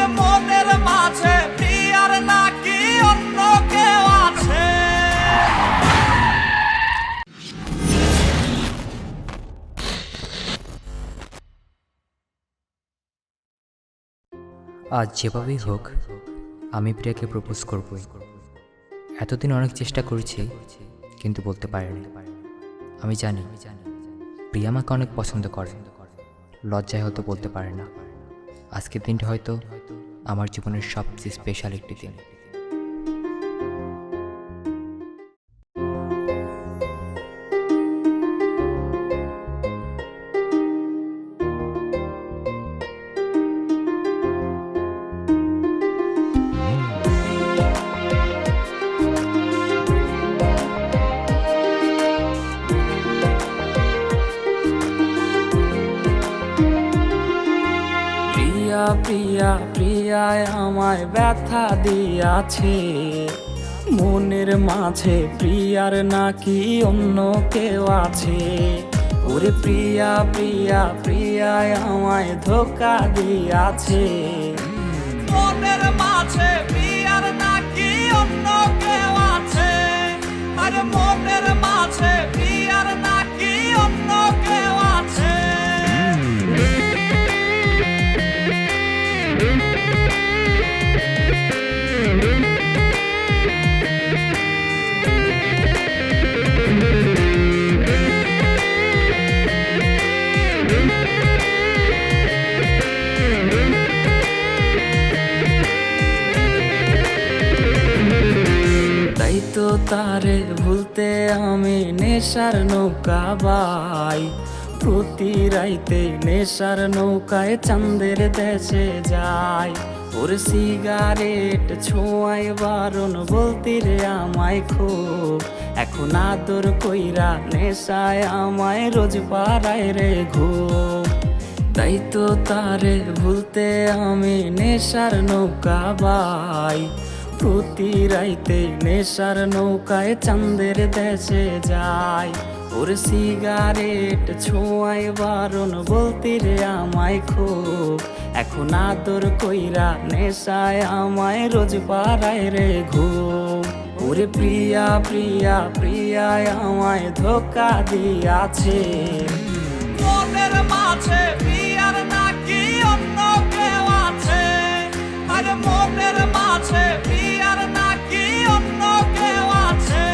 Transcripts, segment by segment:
আরে মনের মাঝে প্রিয়ার নাকি অন্য কেউ আছে। আজ যেভাবেই হোক আমি প্রিয়াকে প্রপোজ করবই। এতদিন অনেক চেষ্টা করেছি কিন্তু বলতে পারিনি। আমি জানি প্রিয়া আমাকে অনেক পছন্দ করে, লজ্জায় হয়তো বলতে পারে না। আজকের দিনটা হয়তো আমার জীবনের সবচেয়ে স্পেশাল একটি দিন। প্রিয়া প্রিয়া প্রিয়ায় আমায় ব্যথা দিয়াছে, মনের মাঝে প্রিয়ার নাকি অন্য কেউ আছে। ওরে প্রিয়া প্রিয়া প্রিয়ায় আমায় ধোকা দিয়াছে, মনের মাঝে প্রিয়ার নাকি অন্য কেউ আছে। আরে মনের মাঝে প্রিয়ার নাকি অন্য কেউ আছে। তাই তো তারে ভুলতে আমি নেশার নৌকা বাই, প্রতি রাইতে নেশার নৌকায় চাঁদের দেশে যাই। ওর সিগারেট ছোঁয়ায় বারণ বলতে রে আমায় খুব, এখন আদর কইরা নেশায় আমায় রোজ পাড়ায় রে ঘুম। তাই তো তারে ভুলতে আমি নেশার নৌকা বাই, প্রতি রাইতে নেশার নৌকায় চাঁদের দেশে যাই। ওর সিগারেট ছোঁয়ায় বারণ বলতে রে আমায় খুব, এখন আদর কইরা নেশায় আমায় রোজ পাড়ায় রে ঘুম। ওরে প্রিয়া প্রিয়া প্রিয়ায় আমায় ধোকা দিয়াছে, মনের মাঝে প্রিয়ার নাকি অন্য কেউ আছে। আরে মনের মাঝে প্রিয়ার নাকি অন্য কেউ আছে।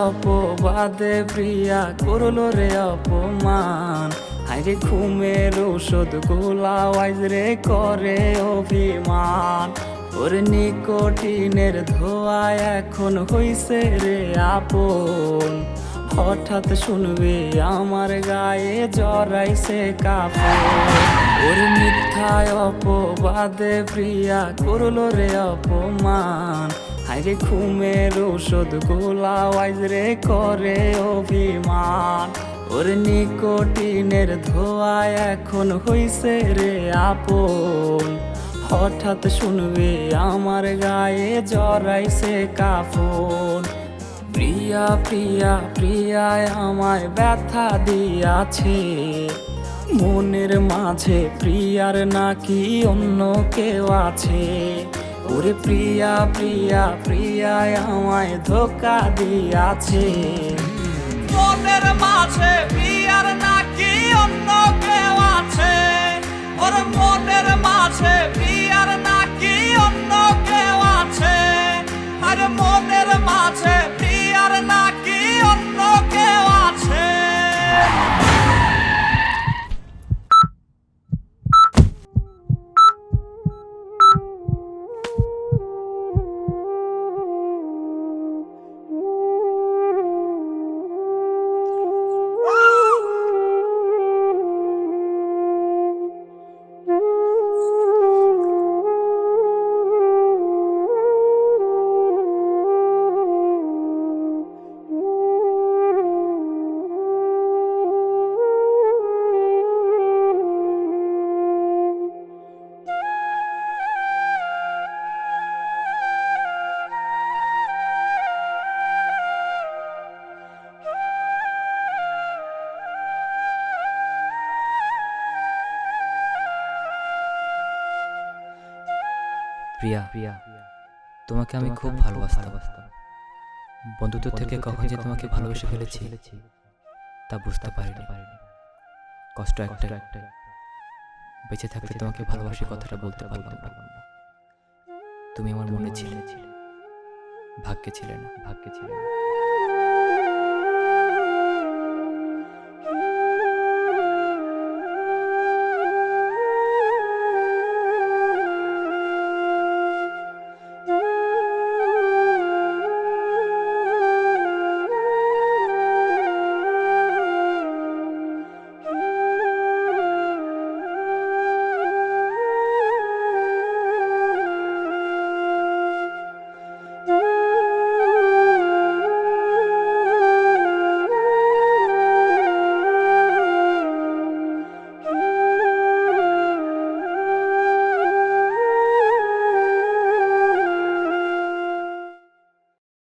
অপবাদে প্রিয়া করলো রে অপমান, হাইরে ঘুমের ঔষধ গোলাওয়াইজ রে করে অভিমান। ওর নিকোটিনের ধোয়া এখন হইছে রে আপন, হঠাৎ শুনবে আমার গায়ে জড়াইছে কাপড়। ওর মিথ্যায় অপবাদে প্রিয়া করলো রে অপমান, হাইরে ঘুমের ঔষধ গোলাওয়াইজ রে করে অভিমান। ওর নিকোটিনের ধোয়া এখন হইছে রে আপন, হঠাৎ শুনবে আমার গায়ে জড়াইছে কাফন। প্রিয়া প্রিয়া প্রিয়ায় আমায় ব্যথা দিয়াছে, মনের মাঝে প্রিয়ার নাকি অন্য কেউ আছে। ওরে প্রিয়া প্রিয়া প্রিয়ায় আমায় ধোকা দিয়াছে, মনের মাঝে প্রিয়ার নাকি অন্য কেউ আছে। ওর মনের মাঝে প্রিয়ার নাকি অন্য কেউ আছে। আরে মনের মাঝে প্রিয়ার নাকি অন্য কেউ আছে। প্রিয়া, তোমাকে আমি খুব ভালোবাসতাম। বন্ধুত্ব থেকে কখন যে তোমাকে ভালোবেসে ফেলেছি তা বুঝতে পারিনি। কষ্ট একটাই, বেঁচে থাকতে তোমাকে ভালোবাসি কথাটা বলতে পারলাম না। তুমি আমার মনে ছিলে, ভাগ্যে ছিলে না।